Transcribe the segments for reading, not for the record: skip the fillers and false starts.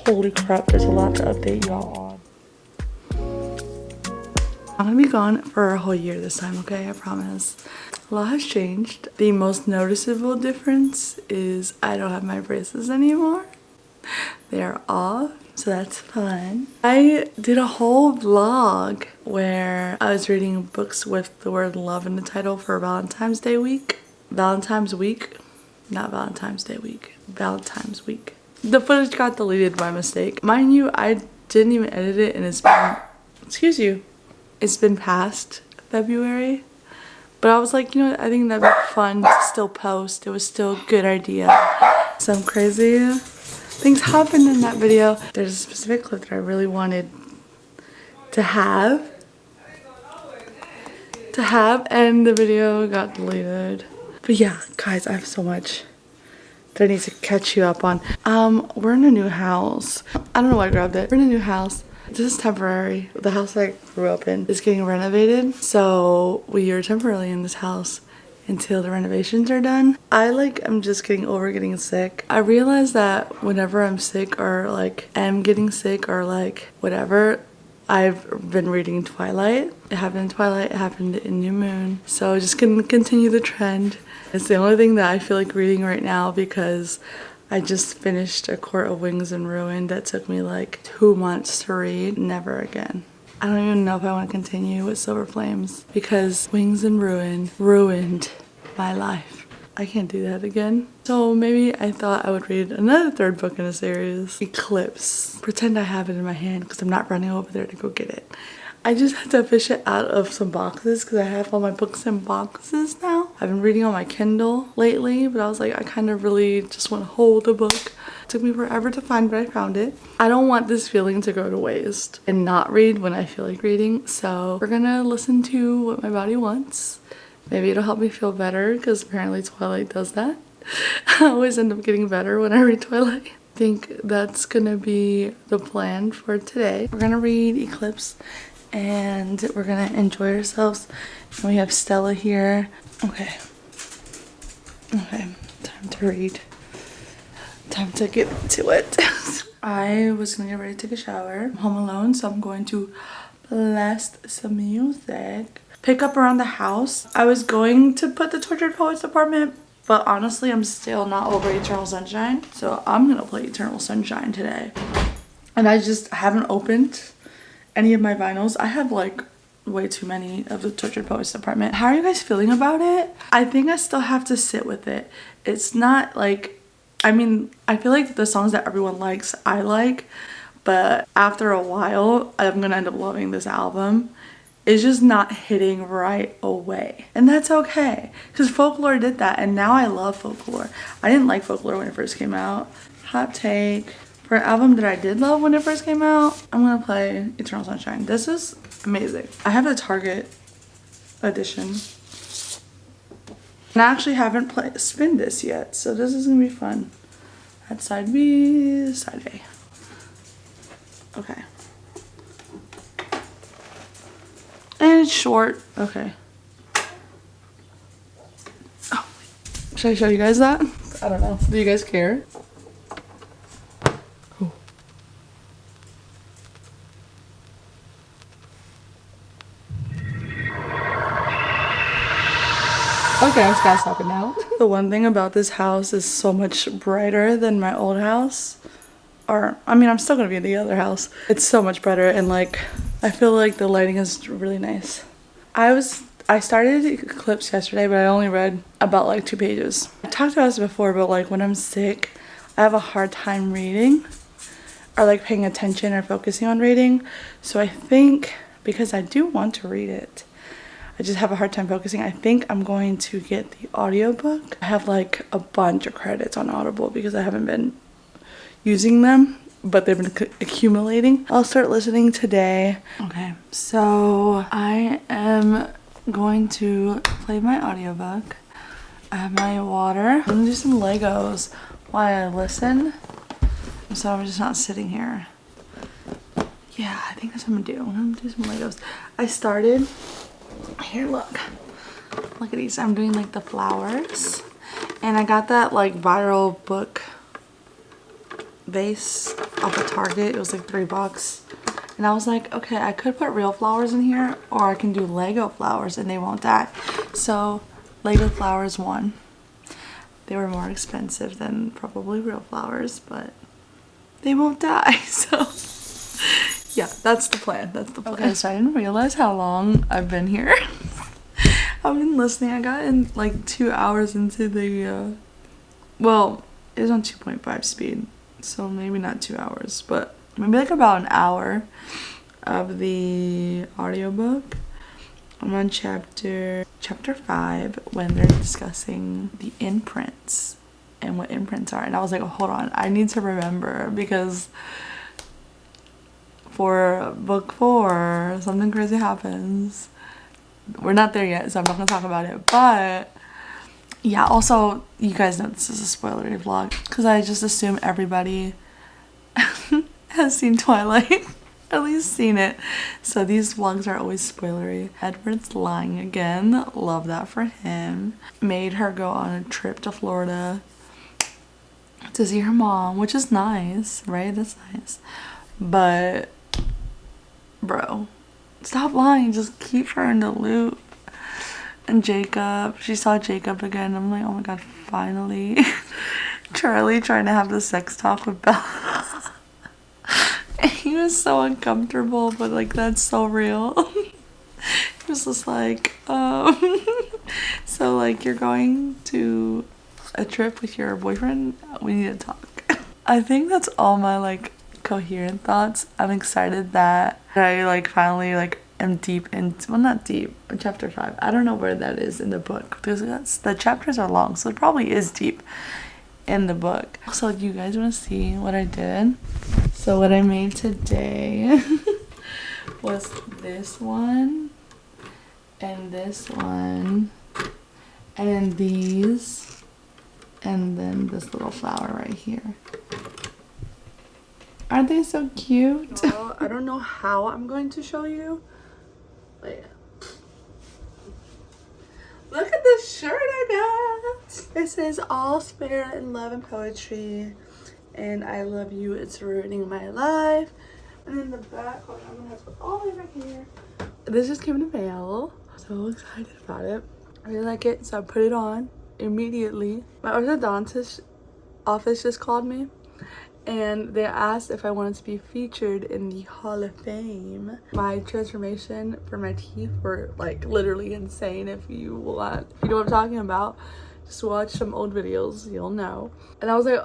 Holy crap, there's a lot to update y'all on. I'm gonna be gone for a whole year this time, okay? I promise. A lot has changed. The most noticeable difference is I don't have my braces anymore. They are off, so that's fun. I did a whole vlog where I was reading books with the word love in the title for Valentine's Day week. Valentine's week, not Valentine's Day week, Valentine's week. The footage got deleted by mistake. Mind you, I didn't even edit it and it's been, excuse you, it's been past February. But I was like, you know what, I think that'd be fun to still post. It was still a good idea. Some crazy things happened in that video. There's a specific clip that I really wanted to have and the video got deleted. But yeah, guys, I have so much that I need to catch you up on. We're in a new house. I don't know why I grabbed it. We're in a new house. This is temporary. The house I grew up in is getting renovated. So we are temporarily in this house until the renovations are done. I'm just getting over getting sick. I realized that whenever I'm sick or like am getting sick or like whatever, I've been reading Twilight. It happened in Twilight, it happened in New Moon. So just gonna continue the trend. It's the only thing that I feel like reading right now because I just finished A Court of Wings and Ruin that took me like 2 months to read. Never again. I don't even know if I want to continue with Silver Flames because Wings and Ruin ruined my life. I can't do that again. So maybe I thought I would read another third book in a series, Eclipse. Pretend I have it in my hand because I'm not running over there to go get it. I just had to fish it out of some boxes because I have all my books in boxes now. I've been reading on my Kindle lately, but I was like, I kind of really just want to hold a book. It took me forever to find, but I found it. I don't want this feeling to go to waste and not read when I feel like reading. So we're gonna listen to what my body wants. Maybe it'll help me feel better because apparently Twilight does that. I always end up getting better when I read Twilight. I think that's gonna be the plan for today. We're gonna read Eclipse and we're gonna enjoy ourselves. And we have Stella here. Okay, time to read. Time to get to it. I was gonna get ready to take a shower. I'm home alone, so I'm going to blast some music. Pick up around the house. I was going to put the Tortured Poets Apartment, but honestly, I'm still not over Eternal Sunshine. So I'm gonna play Eternal Sunshine today. And I just haven't opened any of my vinyls. I have like way too many of the Tortured Poets Department. How are you guys feeling about it? I think I still have to sit with it. It's not like, I mean, I feel like the songs that everyone likes, I like, but after a while, I'm gonna end up loving this album. It's just not hitting right away. And that's okay, because Folklore did that, and now I love Folklore. I didn't like Folklore when it first came out. Hot take. For an album that I did love when it first came out, I'm gonna play Eternal Sunshine. This is amazing. I have the Target edition. And I actually haven't spinned this yet, so this is gonna be fun. That's side B, side A. Okay. And it's short. Okay. Oh, should I show you guys that? I don't know. Do you guys care? Okay, I'm just gonna stop it now. The one thing about this house is so much brighter than my old house. Or, I mean, I'm still gonna be in the other house. It's so much better, and like, I feel like the lighting is really nice. I started Eclipse yesterday, but I only read about like 2 pages. I talked about this before, but like when I'm sick, I have a hard time reading or like paying attention or focusing on reading. So I think, because I do want to read it, I just have a hard time focusing. I think I'm going to get the audiobook. I have like a bunch of credits on Audible because I haven't been using them, but they've been accumulating. I'll start listening today. Okay, so I am going to play my audiobook. I have my water. I'm gonna do some Legos while I listen, so I'm just not sitting here. Yeah, I think that's what I'm gonna do. I'm gonna do some Legos. I started, here, look at these. I'm doing like the flowers, and I got that like viral book vase off at Target. It was like $3. And I was like, okay, I could put real flowers in here or I can do Lego flowers and they won't die. So Lego flowers won. They were more expensive than probably real flowers, but they won't die. So yeah, that's the plan. That's the plan. Okay, so I didn't realize how long I've been here. I've been listening. I got in like 2 hours into the, well, it was on 2.5 speed. So maybe not 2 hours, but maybe like about an hour of the audiobook. I'm on chapter 5 when they're discussing the imprints and what imprints are. And I was like, oh, hold on, I need to remember, because for book 4, something crazy happens. We're not there yet, so I'm not gonna talk about it. But yeah, also, you guys know this is a spoilery vlog because I just assume everybody has seen Twilight. At least seen it. So these vlogs are always spoilery. Edward's lying again. Love that for him. Made her go on a trip to Florida to see her mom, which is nice, right? That's nice. But bro, stop lying. Just keep her in the loop. And Jacob, she saw Jacob again. I'm like, oh my god, finally. Charlie trying to have the sex talk with Bella. He was so uncomfortable, but like that's so real. He was just like, so like, you're going to a trip with your boyfriend? We need to talk. I think that's all my like coherent thoughts. I'm excited that I like finally like am deep into, well, not deep, but chapter 5. I don't know where that is in the book because the chapters are long, so it probably is deep in the book. So you guys want to see what I did? So what I made today was this one and this one and then these and then this little flower right here. Aren't they so cute? Well, I don't know how I'm going to show you, but yeah. Look at the shirt I got. It says all spirit and love and poetry and I love you, it's ruining my life. And in the back, hold on, I'm gonna have to put all the way back here. This just came in the mail. So excited about it. I really like it, so I put it on immediately. My orthodontist office just called me and they asked if I wanted to be featured in the Hall of Fame. My transformation for my teeth were like literally insane. If you know what I'm talking about, just watch some old videos, you'll know. And I was like,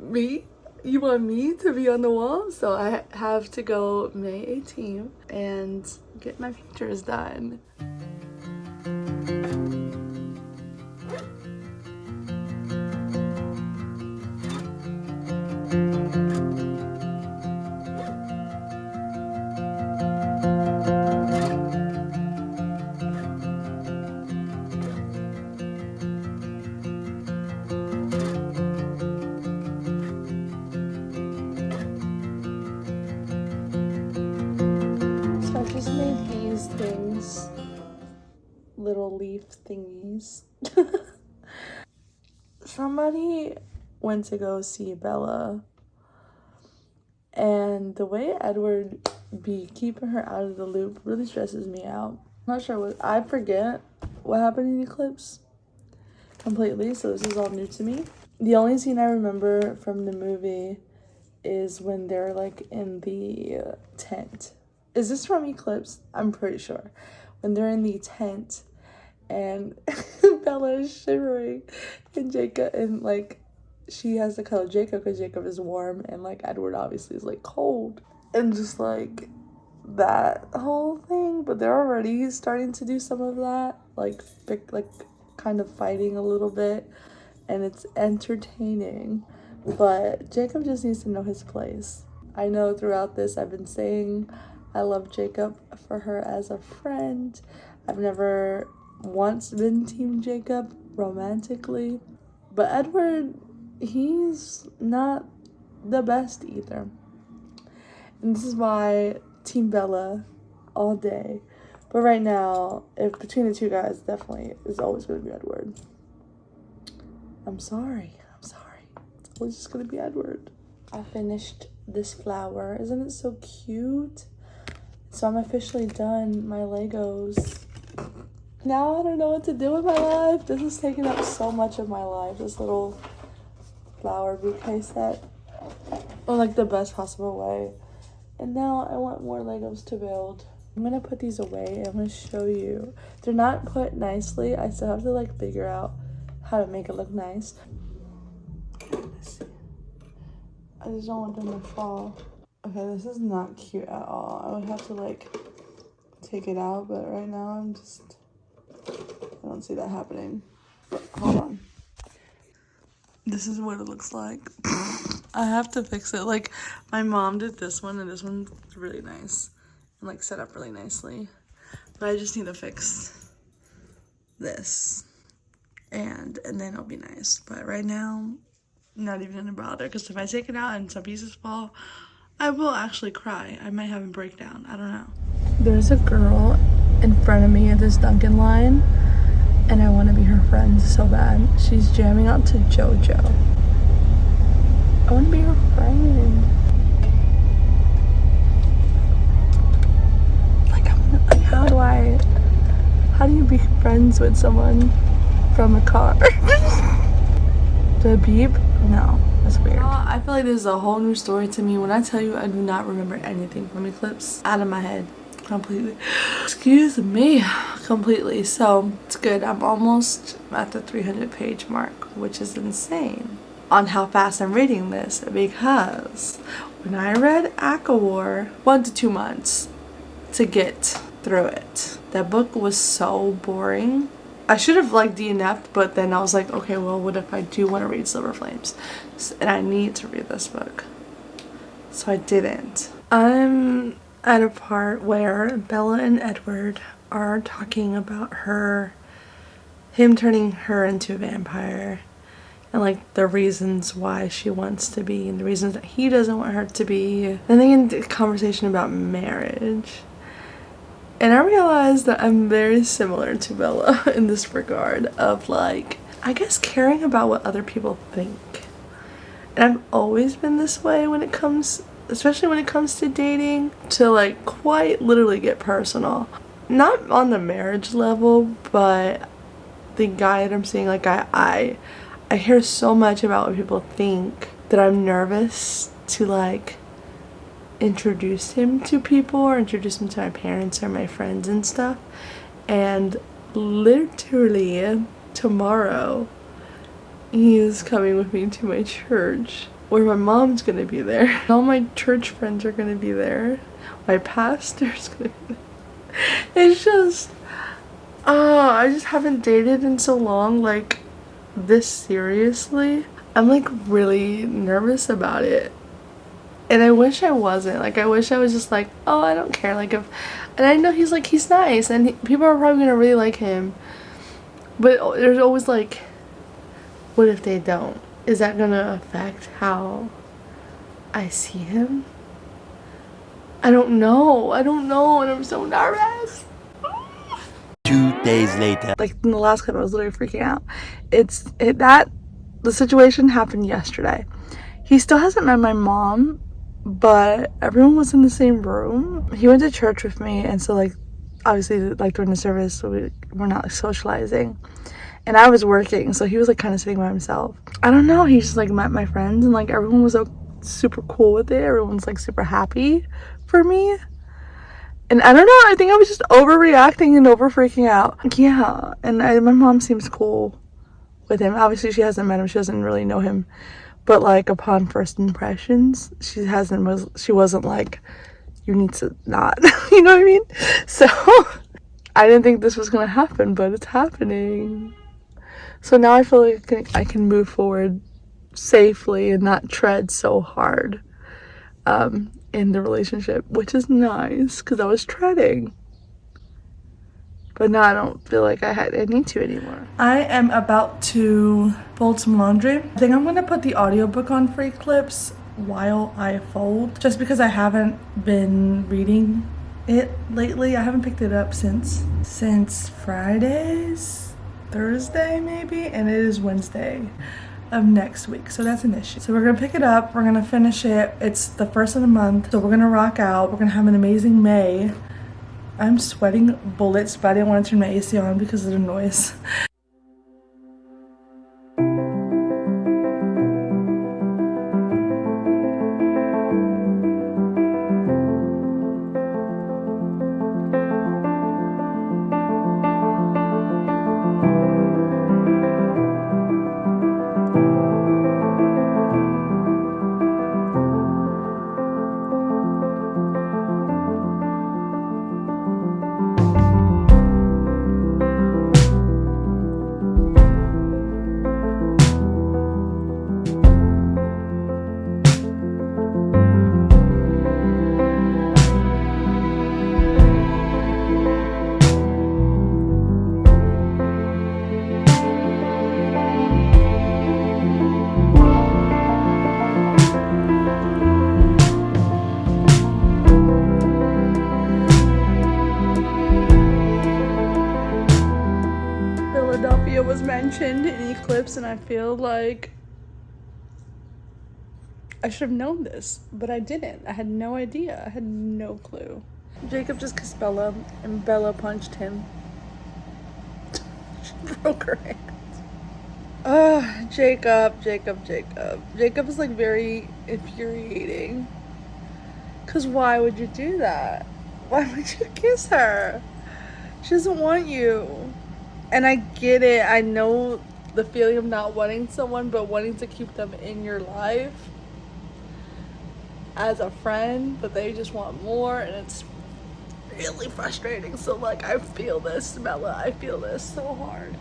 me? You want me to be on the wall? So I have to go May 18th and get my features done. I just made these things, little leaf thingies. Somebody went to go see Bella, and the way Edward be keeping her out of the loop really stresses me out. I'm not sure what, I forget what happened in Eclipse completely, so this is all new to me. The only scene I remember from the movie is when they're like in the tent. Is this from Eclipse? I'm pretty sure. When they're in the tent and Bella is shivering and Jacob, and like she has to cuddle Jacob because Jacob is warm and like Edward obviously is like cold, and just like that whole thing. But they're already starting to do some of that, like kind of fighting a little bit, and it's entertaining. But Jacob just needs to know his place. I know throughout this I've been saying I love Jacob for her as a friend. I've never once been Team Jacob romantically. But Edward, he's not the best either. And this is why Team Bella all day. But right now, if between the two guys, definitely is always going to be Edward. I'm sorry. It's always just going to be Edward. I finished this flower. Isn't it so cute? So I'm officially done my Legos. Now I don't know what to do with my life. This is taking up so much of my life, this little flower bouquet set. In like the best possible way. And now I want more Legos to build. I'm gonna put these away. I'm gonna show you. They're not put nicely. I still have to like figure out how to make it look nice. I just don't want them to fall. Okay, this is not cute at all. I would have to like take it out, but right now I don't see that happening. But hold on. This is what it looks like. I have to fix it. Like, my mom did this one, and this one's really nice. And, like, set up really nicely. But I just need to fix this. And then it'll be nice. But right now, I'm not even gonna bother. Because if I take it out and some pieces fall, I will actually cry. I might have a breakdown. I don't know. There's a girl in front of me at this Dunkin' line. And I want to be her friend so bad. She's jamming out to JoJo. I want to be her friend. Like how do you be friends with someone from a car? The beep? No, that's weird. I feel like this is a whole new story to me. When I tell you I do not remember anything from Eclipse, out of my head. Completely. Excuse me. Completely. So it's good. I'm almost at the 300 page mark, which is insane on how fast I'm reading this, because when I read ACOWAR, 1 to 2 months to get through it. That book was so boring. I should have like DNF'd, but then I was like, okay, well, what if I do want to read Silver Flames? And I need to read this book. So I didn't. I'm at a part where Bella and Edward are talking about him turning her into a vampire, and like the reasons why she wants to be and the reasons that he doesn't want her to be. And then into a conversation about marriage. And I realized that I'm very similar to Bella in this regard of like, I guess caring about what other people think. And I've always been this way when it comes, especially when it comes to dating, to like quite literally get personal. Not on the marriage level, but the guy that I'm seeing, like I hear so much about what people think that I'm nervous to like introduce him to people or introduce him to my parents or my friends and stuff. And literally tomorrow he is coming with me to my church, where my mom's gonna be there. All my church friends are gonna be there. My pastor's gonna be there. It's just, I just haven't dated in so long, like, this seriously. I'm, like, really nervous about it. And I wish I wasn't. Like, I wish I was just like, oh, I don't care. Like, if, and I know he's, like, he's nice, and people are probably gonna really like him. But there's always, like, what if they don't? Is that gonna affect how I see him? I don't know, and I'm so nervous. 2 days later. Like in the last clip, I was literally freaking out. The situation happened yesterday. He still hasn't met my mom, but everyone was in the same room. He went to church with me, and so like, obviously, like during the service, so we're not like socializing. And I was working, so he was like kind of sitting by himself. I don't know, he just like met my friends, and like everyone was super cool with it. Everyone's like super happy for me. And I don't know, I think I was just overreacting and over freaking out. Yeah, and my mom seems cool with him. Obviously, she hasn't met him, she doesn't really know him. But like upon first impressions, she wasn't like, you need to not, you know what I mean? So I didn't think this was gonna happen, but it's happening. So now I feel like I can move forward safely and not tread so hard in the relationship, which is nice because I was treading. But now I don't feel like I need to anymore. I am about to fold some laundry. I think I'm gonna put the audiobook on for Eclipse while I fold, just because I haven't been reading it lately. I haven't picked it up since Thursday maybe, and it is Wednesday. of next week, so that's an issue. So we're gonna pick it up, we're gonna finish it. It's the first of the month, so we're gonna rock out. We're gonna have an amazing May. I'm sweating bullets, but I didn't want to turn my AC on because of the noise. Was mentioned in Eclipse, and I feel like I should have known this, but I didn't. I had no idea. I had no clue. Jacob just kissed Bella, and Bella punched him. She broke her hand. Jacob is like very infuriating. Cause why would you do that? Why would you kiss her? She doesn't want you. And I get it. I know the feeling of not wanting someone, but wanting to keep them in your life as a friend, but they just want more, and it's really frustrating. So like, I feel this, Bella. I feel this so hard.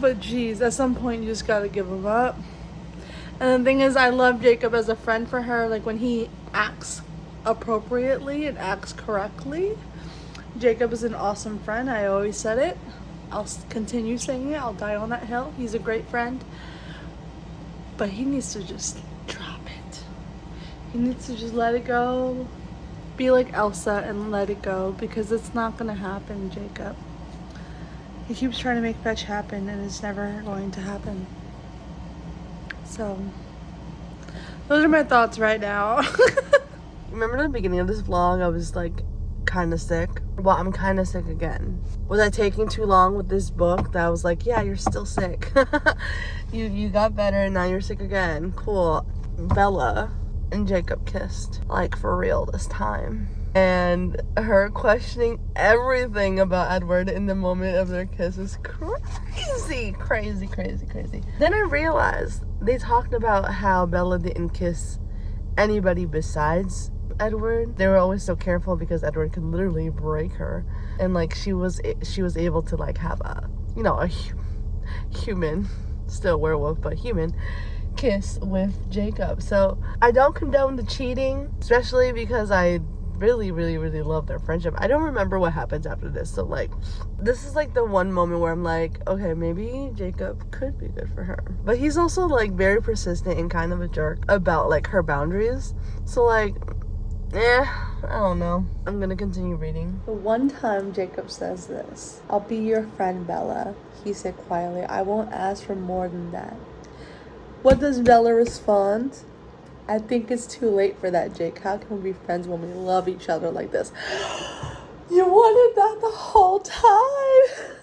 But geez, at some point you just gotta give them up. And the thing is, I love Jacob as a friend for her. Like when he acts appropriately and acts correctly, Jacob is an awesome friend. I always said it. I'll continue saying it. I'll die on that hill. He's a great friend. But he needs to just drop it. He needs to just let it go. Be like Elsa and let it go, because it's not going to happen, Jacob. He keeps trying to make fetch happen, and it's never going to happen. So, those are my thoughts right now. Remember in the beginning of this vlog, I was like kind of sick? Well, I'm kind of sick again. Was I taking too long with this book that I was like, yeah, you're still sick. you got better and now you're sick again. Cool. Bella and Jacob kissed, like for real this time. And her questioning everything about Edward in the moment of their kiss is crazy. Then I realized they talked about how Bella didn't kiss anybody besides Edward. They were always so careful because Edward could literally break her, and like she was able to like have a, you know, a human, still werewolf but human, kiss with Jacob. So I don't condone the cheating, especially because I really love their friendship. I don't remember what happens after this, so like this is like the one moment where I'm like, okay, maybe Jacob could be good for her. But he's also like very persistent and kind of a jerk about like her boundaries. So like, I don't know. I'm gonna continue reading. The one time Jacob says this, "I'll be your friend, Bella," he said quietly. "I won't ask for more than that." What does Bella respond? "I think it's too late for that, Jake. How can we be friends when we love each other like this?" You wanted that the whole time.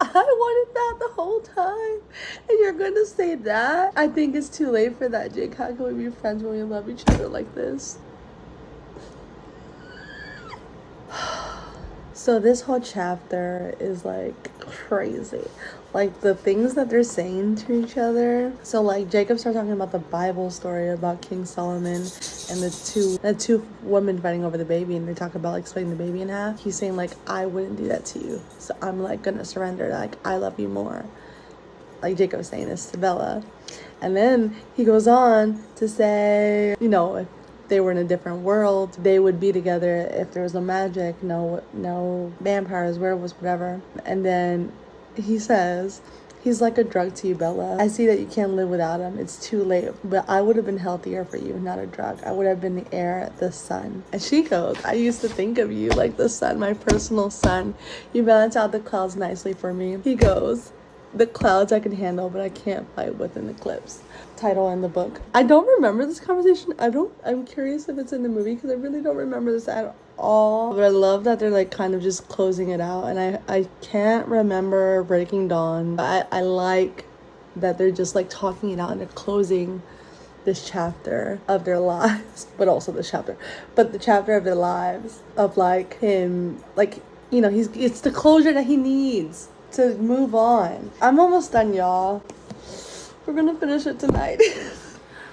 I wanted that the whole time. And you're gonna say that? "I think it's too late for that, Jake. How can we be friends when we love each other like this?" So this whole chapter is like crazy. Like the things that they're saying to each other. So like Jacob starts talking about the Bible story about King Solomon and the two women fighting over the baby, and they talk about like splitting the baby in half. He's saying like, "I wouldn't do that to you, so I'm like gonna surrender. Like I love you more." Like Jacob's saying this to Bella. And then he goes on to say, you know, if they were in a different world, they would be together if there was no magic, no vampires, werewolves, whatever. And then he says, "He's like a drug to you, Bella. I see that you can't live without him. It's too late. But I would have been healthier for you, not a drug. I would have been the air, the sun." And she goes, "I used to think of you like the sun, my personal sun. You balance out the clouds nicely for me." He goes, the clouds I can handle, but I can't fight with an eclipse. Title in the book. I don't remember this conversation. I'm curious if it's in the movie because I really don't remember this at all. But I love that they're like kind of just closing it out, and I can't remember Breaking Dawn. But I like that they're just like talking it out and they're closing this chapter of their lives, but also this chapter, but the chapter of their lives of like him, like, you know, it's the closure that he needs to move on. I'm almost done, y'all. We're gonna finish it tonight.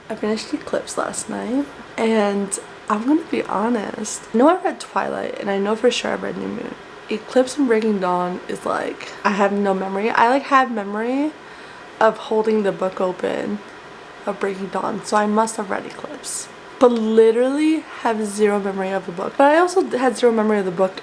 I finished Eclipse last night, and I'm gonna be honest. I know I read Twilight, and I know for sure I read New Moon. Eclipse and Breaking Dawn is like, I have no memory. I like have memory of holding the book open of Breaking Dawn, so I must have read Eclipse, but literally have zero memory of the book. But I also had zero memory of the book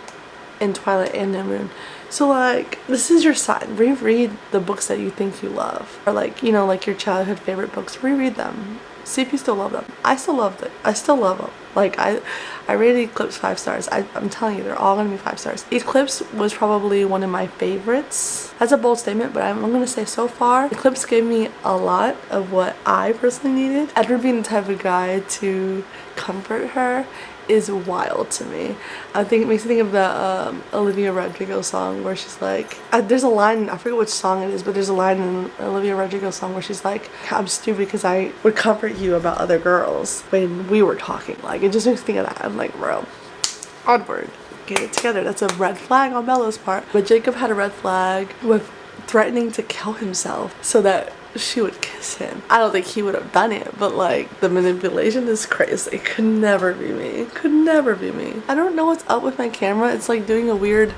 in Twilight and New Moon. So like, this is your sign. Reread the books that you think you love, or like, you know, like your childhood favorite books. Reread them. See if you still love them. I still love it. I still love them. Like I rated Eclipse 5 stars. I'm telling you, they're all gonna be 5 stars. Eclipse was probably one of my favorites. That's a bold statement, but I'm gonna say so far, Eclipse gave me a lot of what I personally needed. Edward being the type of guy to comfort her is wild to me. I think it makes me think of the Olivia Rodrigo song where she's like, there's a line, I forget which song it is, but there's a line in Olivia Rodrigo song where she's like, I'm stupid because I would comfort you about other girls when we were talking. Like, it just makes me think of that. I'm like, bro, onward, get it together. That's a red flag on Bella's part. But Jacob had a red flag with threatening to kill himself so that she would kiss him. I don't think he would have done it, but like, the manipulation is crazy. It could never be me. It could never be me. I don't know what's up with my camera. It's like doing a weird,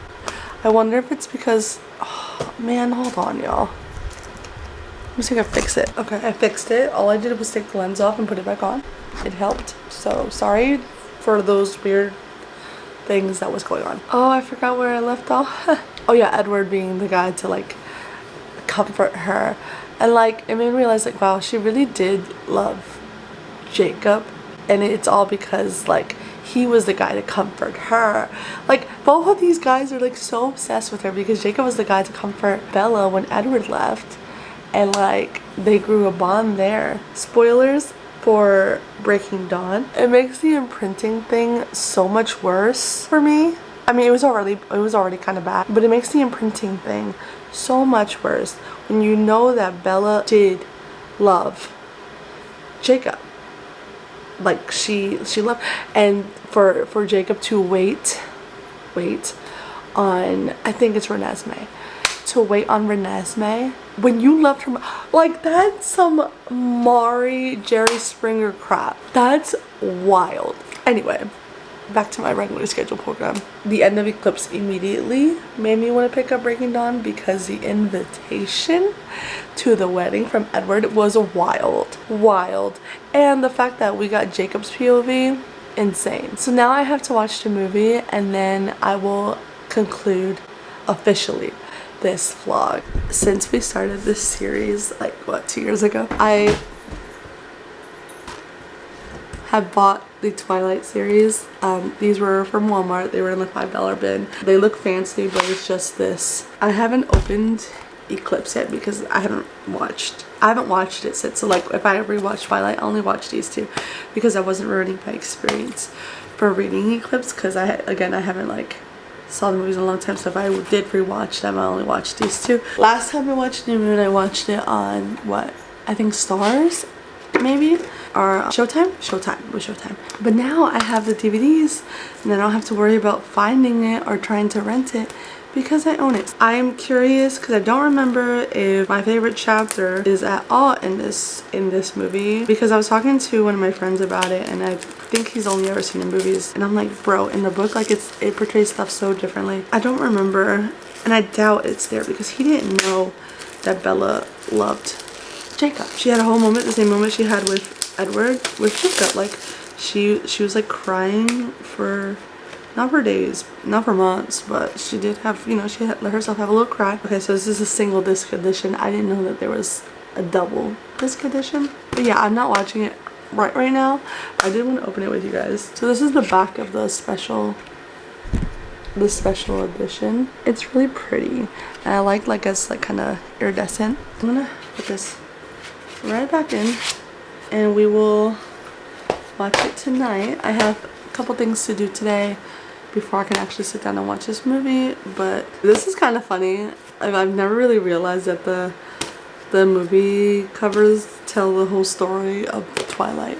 I wonder if it's because, oh man, hold on y'all. Let me see if I fix it. Okay, I fixed it. All I did was take the lens off and put it back on. It helped. So sorry for those weird things that was going on. Oh, I forgot where I left off. Oh yeah, Edward being the guy to like comfort her. And like, it made me realize like, wow, she really did love Jacob, and it's all because like he was the guy to comfort her. Like, both of these guys are like so obsessed with her because Jacob was the guy to comfort Bella when Edward left, and like they grew a bond there. Spoilers for Breaking Dawn. It makes the imprinting thing so much worse for me. I mean, it was already kind of bad, but it makes the imprinting thing so much worse when you know that Bella did love Jacob. Like she loved, and for Jacob to wait on, I think it's Renesmee, to wait on Renesmee when you loved her, like, that's some Mari Jerry Springer crap. That's wild. Anyway, back to my regular schedule program. The end of Eclipse immediately made me want to pick up Breaking Dawn because the invitation to the wedding from Edward was wild, and the fact that we got Jacob's POV, insane. So now I have to watch the movie, and then I will conclude officially this vlog. Since we started this series, like what, 2 years ago, I have bought the Twilight series. These were from Walmart. They were in the $5 bin. They look fancy, but it's just this. I haven't opened Eclipse yet because I haven't watched it since. So like, if I rewatch Twilight, I only watch these two because I wasn't ruining my experience for reading Eclipse, because I haven't like saw the movies in a long time, so if I did rewatch them, I only watched these two. Last time I watched New Moon, I watched it on what, I think Stars maybe, or Showtime. It was Showtime. But now I have the DVDs and I don't have to worry about finding it or trying to rent it because I own it. I am curious because I don't remember if my favorite chapter is at all in this movie, because I was talking to one of my friends about it, and I think he's only ever seen the movies, and I'm like, bro, in the book, like, it portrays stuff so differently. I don't remember, and I doubt it's there because he didn't know that Bella loved Jacob. She had a whole moment, the same moment she had with Edward, with Jacob. Like, she was like crying for, not for days, not for months, but she did have, you know, she had let herself have a little cry. Okay, so this is a single disc edition. I didn't know that there was a double disc edition. But yeah, I'm not watching it right now. I did want to open it with you guys. So this is the back of the special the special edition. It's really pretty, and I like it's like kind of iridescent. I'm gonna put this right back in, and we will watch it tonight. I have a couple things to do today before I can actually sit down and watch this movie, but this is kind of funny. I've never really realized that the movie covers tell the whole story of Twilight.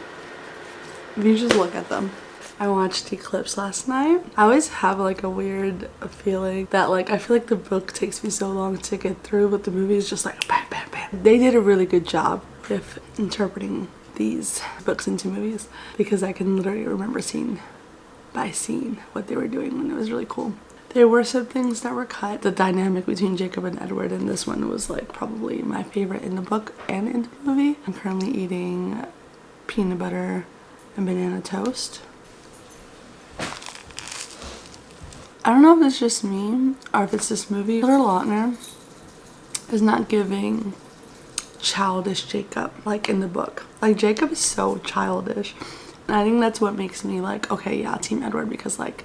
If you just look at them. I watched Eclipse last night. I always have like a weird feeling that like I feel like the book takes me so long to get through, but the movie is just like bam bam bam. They did a really good job with interpreting these books into movies, because I can literally remember scene by scene what they were doing, and it was really cool. There were some things that were cut. The dynamic between Jacob and Edward in this one was like probably my favorite in the book and in the movie. I'm currently eating peanut butter and banana toast. I don't know if it's just me or if it's this movie. Taylor Lautner is not giving childish Jacob like in the book. Like Jacob is so childish, and I think that's what makes me like, okay, yeah, Team Edward, because like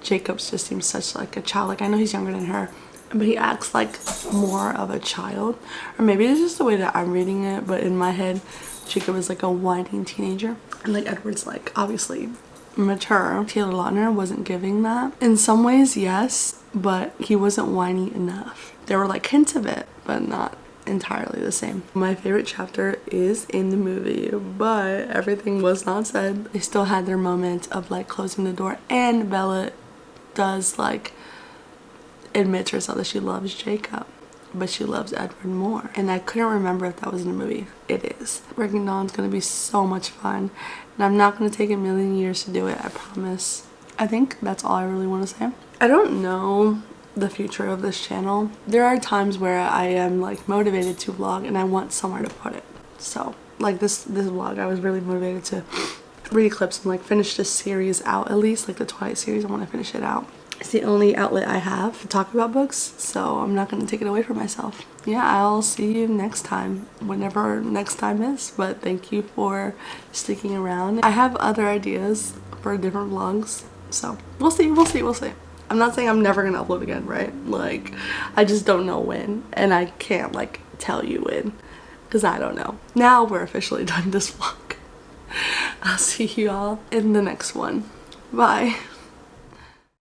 Jacob's just seems such like a child. Like I know he's younger than her, but he acts like more of a child, or maybe it's just the way that I'm reading it, but in my head Jacob is like a whining teenager, and like Edward's like obviously mature. Taylor Lautner wasn't giving that. In some ways yes, but he wasn't whiny enough. There were like hints of it, but not entirely the same. My favorite chapter is in the movie, but everything was not said. They still had their moment of like closing the door, and Bella does like admit to herself that she loves Jacob, but she loves Edward more. And I couldn't remember if that was in the movie. It is. Breaking Dawn's gonna be so much fun, and I'm not gonna take a million years to do it, I promise. I think that's all I really want to say. I don't know the future of this channel. There are times where I am like motivated to vlog and I want somewhere to put it. So like this vlog, I was really motivated to read Eclipse and like finish this series out, at least like the Twilight series. I want to finish it out. It's the only outlet I have to talk about books, so I'm not going to take it away from myself. Yeah, I'll see you next time, whenever next time is, but thank you for sticking around. I have other ideas for different vlogs, so we'll see. I'm not saying I'm never gonna upload again, right? Like, I just don't know when, and I can't like tell you when, because I don't know. Now we're officially done this vlog. I'll see you all in the next one. Bye.